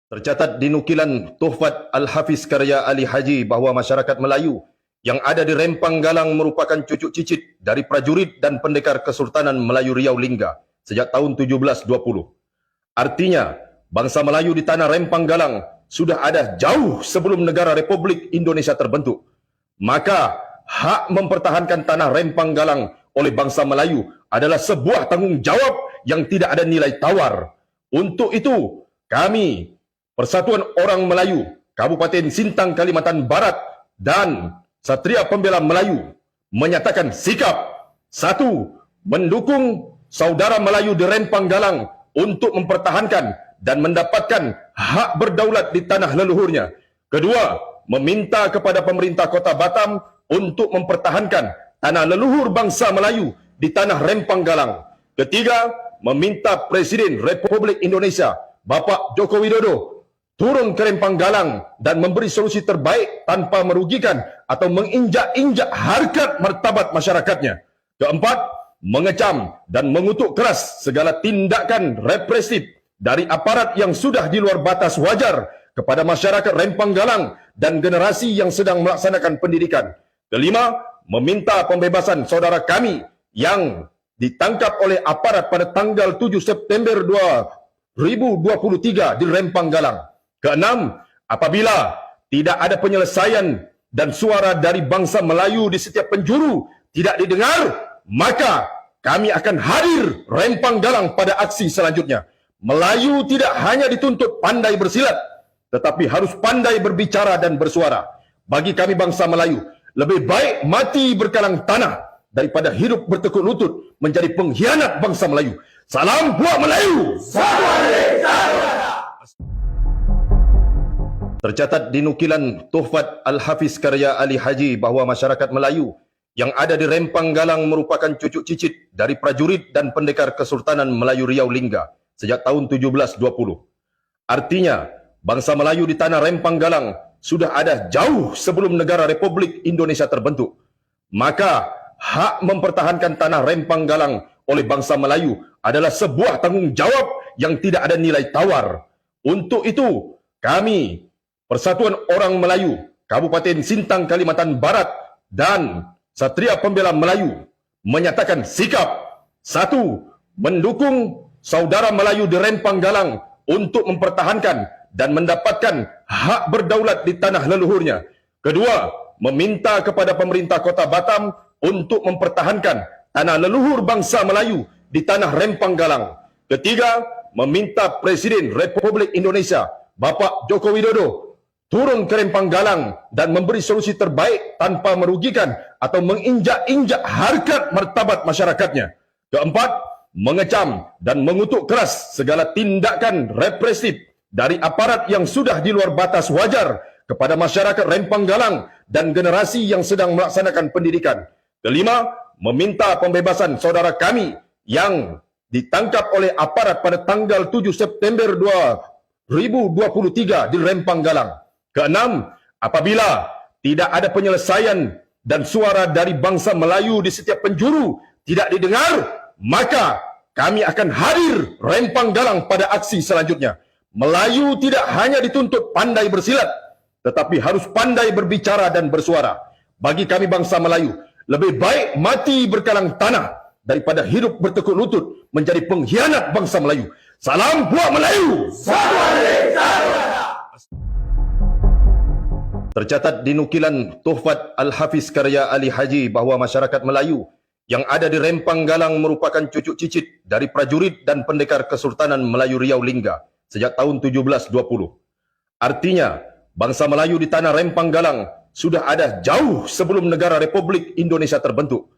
Tercatat di nukilan Tuhfat Al-Hafiz karya Ali Haji bahawa masyarakat Melayu yang ada di Rempang Galang merupakan cucu cicit dari prajurit dan pendekar Kesultanan Melayu Riau Lingga sejak tahun 1720. Artinya, bangsa Melayu di tanah Rempang Galang sudah ada jauh sebelum negara Republik Indonesia terbentuk. Maka, hak mempertahankan tanah Rempang Galang oleh bangsa Melayu adalah sebuah tanggungjawab yang tidak ada nilai tawar. Untuk itu, kami, Persatuan Orang Melayu, Kabupaten Sintang, Kalimantan Barat dan Satria Pembela Melayu menyatakan sikap: 1. Mendukung saudara Melayu di Rempang Galang untuk mempertahankan dan mendapatkan hak berdaulat di tanah leluhurnya. 2. Meminta kepada pemerintah Kota Batam untuk mempertahankan tanah leluhur bangsa Melayu di tanah Rempang Galang. 3. Meminta Presiden Republik Indonesia Bapak Joko Widodo turun ke Rempang Galang dan memberi solusi terbaik tanpa merugikan atau menginjak-injak harkat martabat masyarakatnya. 4. Mengecam dan mengutuk keras segala tindakan represif dari aparat yang sudah di luar batas wajar kepada masyarakat Rempang Galang dan generasi yang sedang melaksanakan pendidikan. 5. Meminta pembebasan saudara kami yang ditangkap oleh aparat pada tanggal 7 September 2023 di Rempang Galang. 6. Apabila tidak ada penyelesaian dan suara dari bangsa Melayu di setiap penjuru tidak didengar, maka kami akan hadir Rempang Galang pada aksi selanjutnya. Melayu tidak hanya dituntut pandai bersilat, tetapi harus pandai berbicara dan bersuara. Bagi kami bangsa Melayu, lebih baik mati berkalang tanah daripada hidup bertekuk lutut menjadi pengkhianat bangsa Melayu. Salam buat Melayu! Tercatat di nukilan Tuhfat Al-Hafiz karya Ali Haji bahawa masyarakat Melayu yang ada di Rempang Galang merupakan cucu cicit dari prajurit dan pendekar Kesultanan Melayu Riau Lingga sejak tahun 1720. Artinya, bangsa Melayu di tanah Rempang Galang sudah ada jauh sebelum negara Republik Indonesia terbentuk. Maka, hak mempertahankan tanah Rempang Galang oleh bangsa Melayu adalah sebuah tanggungjawab yang tidak ada nilai tawar. Untuk itu, kami, Persatuan Orang Melayu, Kabupaten Sintang, Kalimantan Barat dan Satria Pembela Melayu menyatakan sikap: 1. Mendukung saudara Melayu di Rempang Galang untuk mempertahankan dan mendapatkan hak berdaulat di tanah leluhurnya. 2. Meminta kepada pemerintah Kota Batam untuk mempertahankan tanah leluhur bangsa Melayu di tanah Rempang Galang. 3. Meminta Presiden Republik Indonesia Bapak Joko Widodo turun ke Rempang Galang dan memberi solusi terbaik tanpa merugikan atau menginjak-injak harkat martabat masyarakatnya. 4. Mengecam dan mengutuk keras segala tindakan represif dari aparat yang sudah di luar batas wajar kepada masyarakat Rempang Galang dan generasi yang sedang melaksanakan pendidikan. 5. Meminta pembebasan saudara kami yang ditangkap oleh aparat pada tanggal 7 September 2023 di Rempang Galang. 6. Apabila tidak ada penyelesaian dan suara dari bangsa Melayu di setiap penjuru tidak didengar, maka kami akan hadir Rempang Galang pada aksi selanjutnya. Melayu tidak hanya dituntut pandai bersilat, tetapi harus pandai berbicara dan bersuara. Bagi kami bangsa Melayu, lebih baik mati berkalang tanah daripada hidup bertekuk lutut menjadi pengkhianat bangsa Melayu. Salam buat Melayu! Tercatat di nukilan Tuhfat Al-Hafiz karya Ali Haji bahawa masyarakat Melayu yang ada di Rempang Galang merupakan cucu cicit dari prajurit dan pendekar Kesultanan Melayu Riau Lingga sejak tahun 1720. Artinya, bangsa Melayu di tanah Rempang Galang sudah ada jauh sebelum negara Republik Indonesia terbentuk.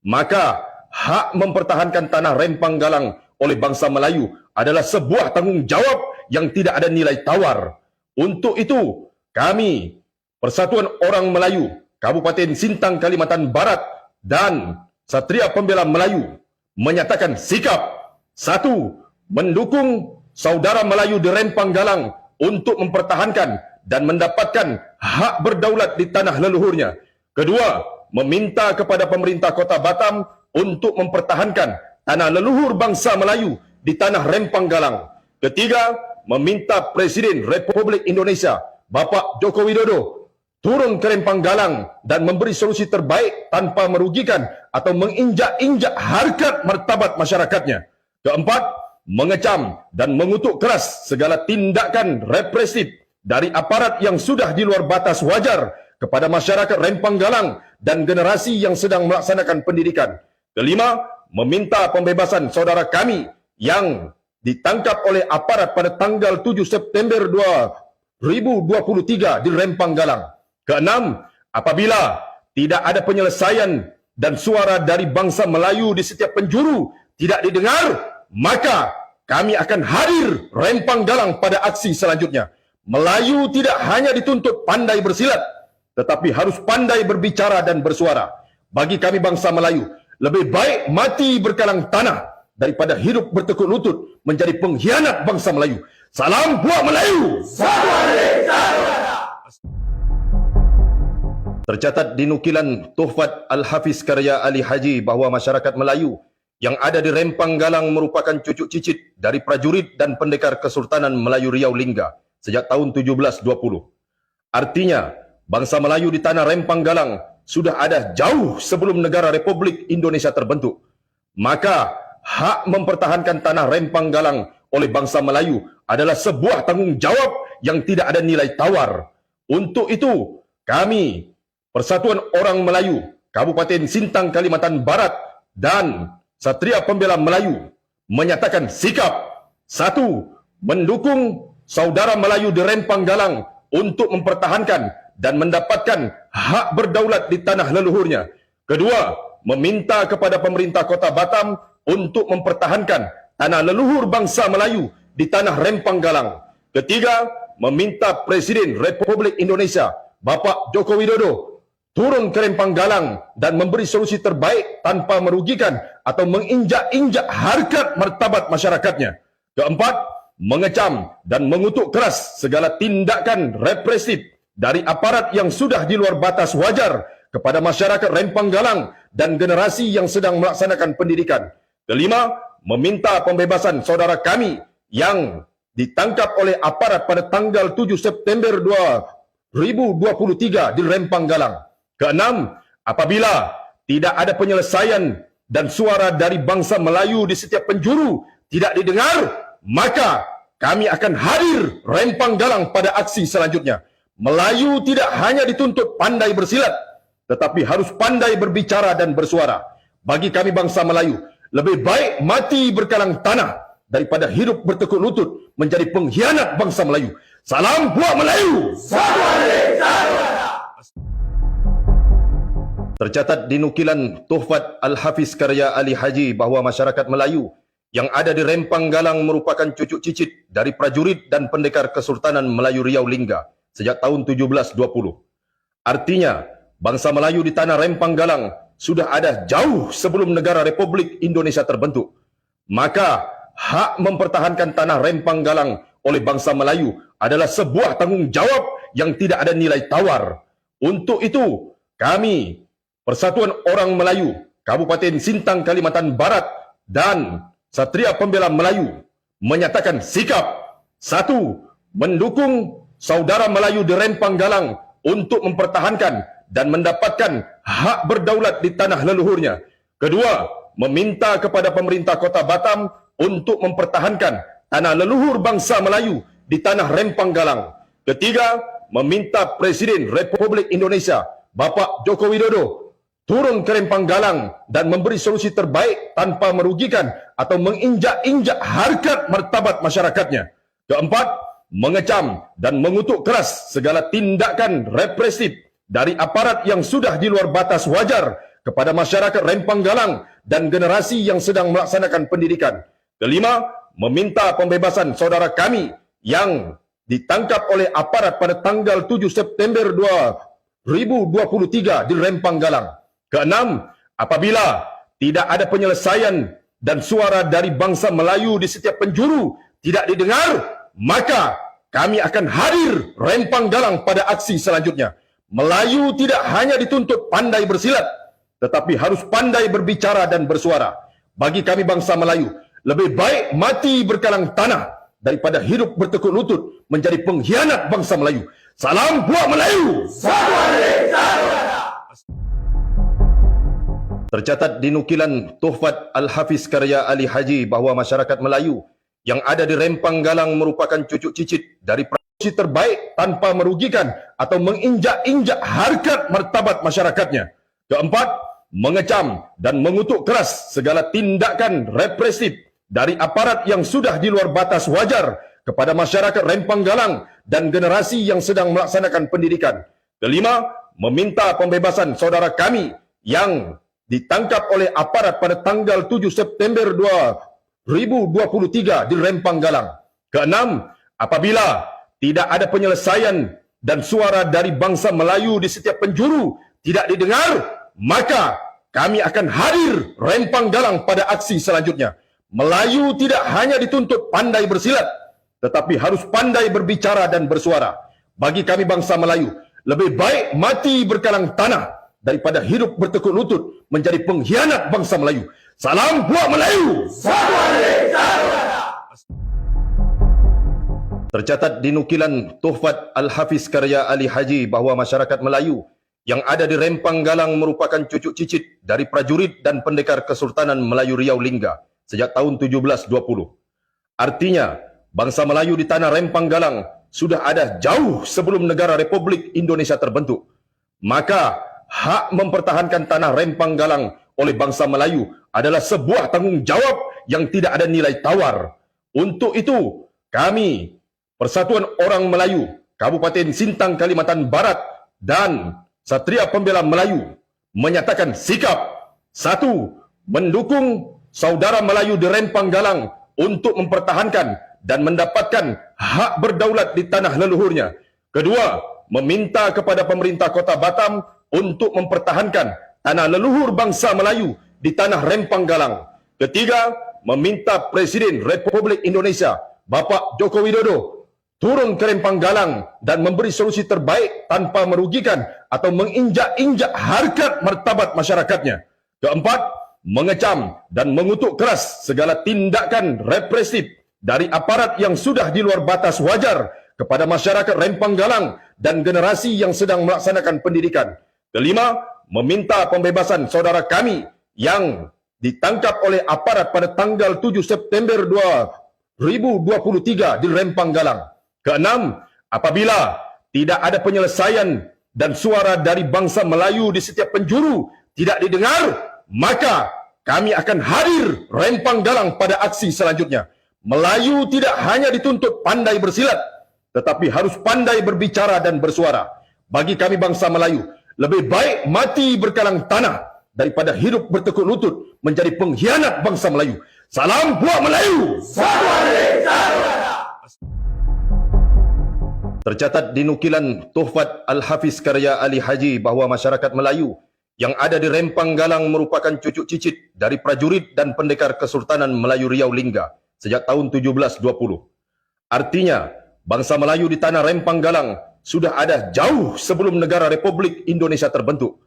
Maka, hak mempertahankan tanah Rempang Galang oleh bangsa Melayu adalah sebuah tanggungjawab yang tidak ada nilai tawar. Untuk itu, kami, Persatuan Orang Melayu, Kabupaten Sintang, Kalimantan Barat dan Satria Pembela Melayu menyatakan sikap: 1. Mendukung saudara Melayu di Rempang Galang untuk mempertahankan dan mendapatkan hak berdaulat di tanah leluhurnya. 2. Meminta kepada pemerintah Kota Batam untuk mempertahankan tanah leluhur bangsa Melayu di tanah Rempang Galang. 3. meminta Presiden Republik Indonesia Bapak Joko Widodo turun ke rempang galang dan memberi solusi terbaik tanpa merugikan atau menginjak-injak harkat martabat masyarakatnya. Keempat, mengecam dan mengutuk keras segala tindakan represif dari aparat yang sudah di luar batas wajar kepada masyarakat rempang galang dan generasi yang sedang melaksanakan pendidikan. Kelima, meminta pembebasan saudara kami yang ditangkap oleh aparat pada tanggal 7 September 2023 di Rempang Galang. Keenam, apabila tidak ada penyelesaian dan suara dari bangsa Melayu di setiap penjuru tidak didengar, maka kami akan hadir Rempang Galang pada aksi selanjutnya. Melayu tidak hanya dituntut pandai bersilat, tetapi harus pandai berbicara dan bersuara. Bagi kami bangsa Melayu, lebih baik mati berkalang tanah daripada hidup bertekuk lutut menjadi pengkhianat bangsa Melayu. Salam buat Melayu! Tercatat di nukilan Tuhfat Al-Hafiz karya Ali Haji bahawa masyarakat Melayu yang ada di Rempang Galang merupakan cucuk cicit dari prajurit dan pendekar Kesultanan Melayu Riau Lingga sejak tahun 1720. Artinya, bangsa Melayu di tanah Rempang Galang sudah ada jauh sebelum negara Republik Indonesia terbentuk. Maka, hak mempertahankan tanah Rempang Galang oleh bangsa Melayu adalah sebuah tanggungjawab yang tidak ada nilai tawar. Untuk itu, kami, Persatuan Orang Melayu, Kabupaten Sintang, Kalimantan Barat dan Satria Pembela Melayu menyatakan sikap. 1. Mendukung saudara Melayu di Rempang Galang untuk mempertahankan dan mendapatkan hak berdaulat di tanah leluhurnya. Kedua, meminta kepada pemerintah Kota Batam untuk mempertahankan tanah leluhur bangsa Melayu di tanah Rempang Galang. Ketiga, meminta Presiden Republik Indonesia Bapak Joko Widodo turun ke Rempang Galang dan memberi solusi terbaik tanpa merugikan atau menginjak-injak harkat martabat masyarakatnya. Keempat, mengecam dan mengutuk keras segala tindakan represif dari aparat yang sudah di luar batas wajar kepada masyarakat Rempang Galang dan generasi yang sedang melaksanakan pendidikan. Kelima, meminta pembebasan saudara kami yang ditangkap oleh aparat pada tanggal 7 September 2023 di Rempang Galang. Keenam, apabila tidak ada penyelesaian dan suara dari bangsa Melayu di setiap penjuru tidak didengar, maka kami akan hadir Rempang Galang pada aksi selanjutnya. Melayu tidak hanya dituntut pandai bersilat, tetapi harus pandai berbicara dan bersuara. Bagi kami bangsa Melayu, lebih baik mati berkalang tanah daripada hidup bertekuk lutut menjadi pengkhianat bangsa Melayu. Salam buat Melayu! Tercatat di nukilan Tuhfat Al-Hafiz karya Ali Haji bahawa masyarakat Melayu yang ada di Rempang Galang merupakan cucuk cicit dari prajurit dan pendekar Kesultanan Melayu Riau Lingga sejak tahun 1720. Artinya, bangsa Melayu di tanah Rempang Galang sudah ada jauh sebelum negara Republik Indonesia terbentuk. Maka, hak mempertahankan tanah Rempang Galang oleh bangsa Melayu adalah sebuah tanggungjawab yang tidak ada nilai tawar. Untuk itu, kami, Persatuan Orang Melayu, Kabupaten Sintang, Kalimantan Barat dan Satria Pembela Melayu menyatakan sikap. 1. Mendukung saudara Melayu di Rempang Galang untuk mempertahankan dan mendapatkan hak berdaulat di tanah leluhurnya. Kedua, meminta kepada pemerintah Kota Batam untuk mempertahankan tanah leluhur bangsa Melayu di tanah Rempang Galang. Ketiga, meminta Presiden Republik Indonesia Bapak Joko Widodo turun ke Rempang Galang dan memberi solusi terbaik tanpa merugikan atau menginjak-injak harkat martabat masyarakatnya. Keempat, mengecam dan mengutuk keras segala tindakan represif dari aparat yang sudah di luar batas wajar kepada masyarakat Rempang Galang dan generasi yang sedang melaksanakan pendidikan. Kelima, meminta pembebasan saudara kami yang ditangkap oleh aparat pada tanggal 7 September 2023 di Rempang Galang. Keenam, apabila tidak ada penyelesaian dan suara dari bangsa Melayu di setiap penjuru tidak didengar, maka kami akan hadir Rempang Galang pada aksi selanjutnya. Melayu tidak hanya dituntut pandai bersilat, tetapi harus pandai berbicara dan bersuara. Bagi kami bangsa Melayu, lebih baik mati berkalang tanah daripada hidup bertekuk lutut menjadi pengkhianat bangsa Melayu. Salam buat Melayu! Tercatat di nukilan Tuhfat Al-Hafiz karya Ali Haji bahawa masyarakat Melayu yang ada di Rempang Galang merupakan cucuk cicit dari prajurit terbaik tanpa merugikan atau menginjak-injak harkat martabat masyarakatnya. Keempat, mengecam dan mengutuk keras segala tindakan represif dari aparat yang sudah di luar batas wajar kepada masyarakat Rempang Galang dan generasi yang sedang melaksanakan pendidikan. Kelima, meminta pembebasan saudara kami yang ditangkap oleh aparat pada tanggal 7 September 2023 di Rempang Galang. Keenam, apabila tidak ada penyelesaian dan suara dari bangsa Melayu di setiap penjuru tidak didengar, maka kami akan hadir Rempang Galang pada aksi selanjutnya. Melayu tidak hanya dituntut pandai bersilat, tetapi harus pandai berbicara dan bersuara. Bagi kami bangsa Melayu, lebih baik mati berkalang tanah daripada hidup bertekuk lutut menjadi pengkhianat bangsa Melayu. Salam buat Melayu! Tercatat di nukilan Tuhfat Al-Hafiz karya Ali Haji bahawa masyarakat Melayu yang ada di Rempang Galang merupakan cucuk cicit dari prajurit dan pendekar Kesultanan Melayu Riau Lingga sejak tahun 1720. Artinya, bangsa Melayu di tanah Rempang Galang sudah ada jauh sebelum negara Republik Indonesia terbentuk. Maka, hak mempertahankan tanah Rempang Galang oleh bangsa Melayu adalah sebuah tanggungjawab yang tidak ada nilai tawar. Untuk itu, kami, Persatuan Orang Melayu, Kabupaten Sintang, Kalimantan Barat dan Satria Pembela Melayu menyatakan sikap. 1. Mendukung saudara Melayu di Rempang Galang untuk mempertahankan dan mendapatkan hak berdaulat di tanah leluhurnya. Kedua, meminta kepada pemerintah Kota Batam untuk mempertahankan tanah leluhur bangsa Melayu di tanah Rempang Galang. Ketiga, meminta Presiden Republik Indonesia, Bapak Joko Widodo, turun ke Rempang Galang dan memberi solusi terbaik tanpa merugikan atau menginjak-injak harkat martabat masyarakatnya. Keempat, mengecam dan mengutuk keras segala tindakan represif dari aparat yang sudah di luar batas wajar kepada masyarakat Rempang Galang dan generasi yang sedang melaksanakan pendidikan. Kelima, meminta pembebasan saudara kami yang ditangkap oleh aparat pada tanggal 7 September 2023 di Rempang Galang. Keenam, apabila tidak ada penyelesaian dan suara dari bangsa Melayu di setiap penjuru tidak didengar, maka kami akan hadir Rempang Galang pada aksi selanjutnya. Melayu tidak hanya dituntut pandai bersilat, tetapi harus pandai berbicara dan bersuara. Bagi kami bangsa Melayu, lebih baik mati berkalang tanah daripada hidup bertekuk lutut menjadi pengkhianat bangsa Melayu. Salam buat Melayu! Tercatat di nukilan Tuhfat Al-Hafiz karya Ali Haji bahawa masyarakat Melayu yang ada di Rempang Galang merupakan cucuk cicit dari prajurit dan pendekar Kesultanan Melayu Riau Lingga sejak tahun 1720. Artinya, bangsa Melayu di tanah Rempang Galang sudah ada jauh sebelum negara Republik Indonesia terbentuk.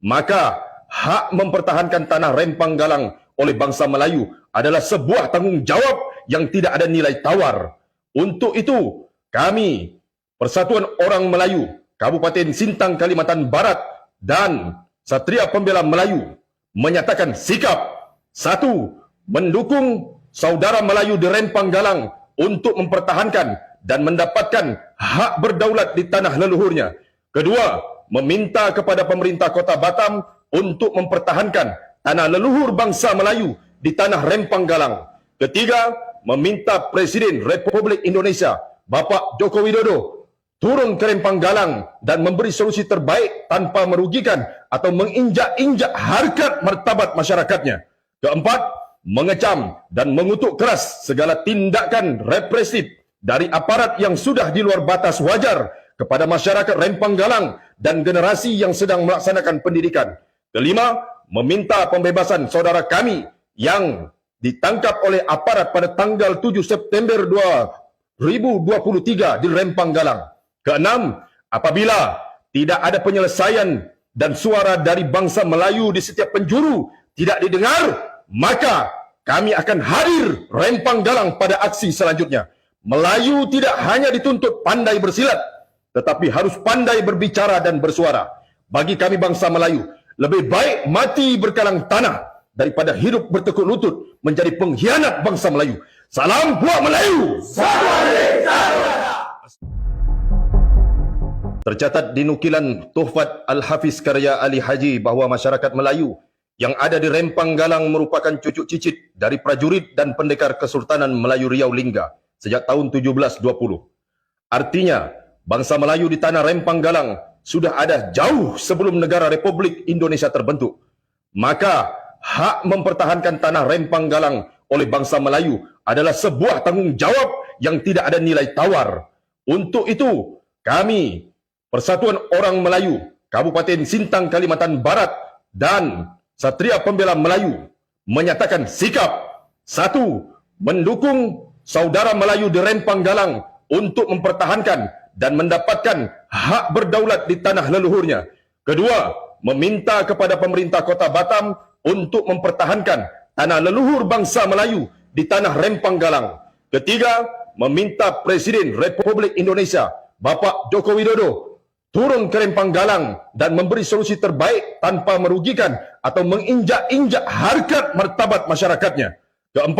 Maka, hak mempertahankan tanah Rempang Galang oleh bangsa Melayu adalah sebuah tanggungjawab yang tidak ada nilai tawar. Untuk itu, kami, Persatuan Orang Melayu, Kabupaten Sintang, Kalimantan Barat dan Satria Pembela Melayu menyatakan sikap. 1. Mendukung saudara Melayu di Rempang Galang untuk mempertahankan dan mendapatkan hak berdaulat di tanah leluhurnya. Kedua, meminta kepada pemerintah Kota Batam untuk mempertahankan tanah leluhur bangsa Melayu di tanah Rempang Galang. Ketiga, meminta Presiden Republik Indonesia, Bapak Joko Widodo, turun ke Rempang Galang dan memberi solusi terbaik tanpa merugikan atau menginjak-injak harkat martabat masyarakatnya. Keempat, mengecam dan mengutuk keras segala tindakan represif dari aparat yang sudah di luar batas wajar kepada masyarakat Rempang Galang dan generasi yang sedang melaksanakan pendidikan. Kelima, meminta pembebasan saudara kami yang ditangkap oleh aparat pada tanggal 7 September 2023 di Rempang Galang. Keenam, apabila tidak ada penyelesaian dan suara dari bangsa Melayu di setiap penjuru tidak didengar, maka kami akan hadir Rempang Galang pada aksi selanjutnya. Melayu tidak hanya dituntut pandai bersilat, tetapi harus pandai berbicara dan bersuara. Bagi kami bangsa Melayu, lebih baik mati berkalang tanah daripada hidup bertekuk lutut menjadi pengkhianat bangsa Melayu. Salam buat Melayu! Tercatat di nukilan Tuhfat Al-Hafiz karya Ali Haji bahawa masyarakat Melayu yang ada di Rempang Galang merupakan cucuk cicit dari prajurit dan pendekar Kesultanan Melayu Riau Lingga sejak tahun 1720. Artinya, bangsa Melayu di tanah Rempang Galang sudah ada jauh sebelum negara Republik Indonesia terbentuk. Maka, hak mempertahankan tanah Rempang Galang oleh bangsa Melayu adalah sebuah tanggungjawab yang tidak ada nilai tawar. Untuk itu, kami, Persatuan Orang Melayu, Kabupaten Sintang, Kalimantan Barat dan Satria Pembela Melayu menyatakan sikap 1. Mendukung saudara Melayu di Rempang Galang untuk mempertahankan dan mendapatkan hak berdaulat di tanah leluhurnya. 2. Meminta kepada pemerintah Kota Batam untuk mempertahankan tanah leluhur bangsa Melayu di tanah Rempang Galang. 3. Meminta Presiden Republik Indonesia Bapak Joko Widodo turun ke Rempang Galang dan memberi solusi terbaik tanpa merugikan atau menginjak-injak harkat martabat masyarakatnya. 4.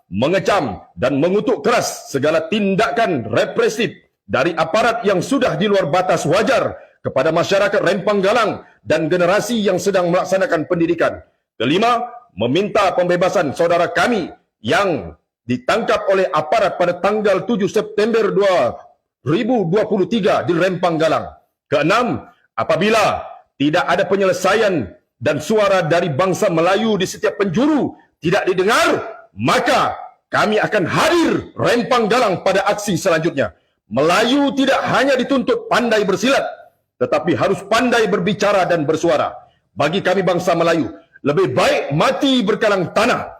Mengecam dan mengutuk keras segala tindakan represif dari aparat yang sudah di luar batas wajar kepada masyarakat Rempang Galang dan generasi yang sedang melaksanakan pendidikan. 5. Meminta pembebasan saudara kami yang ditangkap oleh aparat pada tanggal 7 September 2023 di Rempang Galang. 6. Apabila tidak ada penyelesaian dan suara dari bangsa Melayu di setiap penjuru tidak didengar, maka kami akan hadir Rempang Galang pada aksi selanjutnya. Melayu tidak hanya dituntut pandai bersilat, tetapi harus pandai berbicara dan bersuara. Bagi kami bangsa Melayu, lebih baik mati berkalang tanah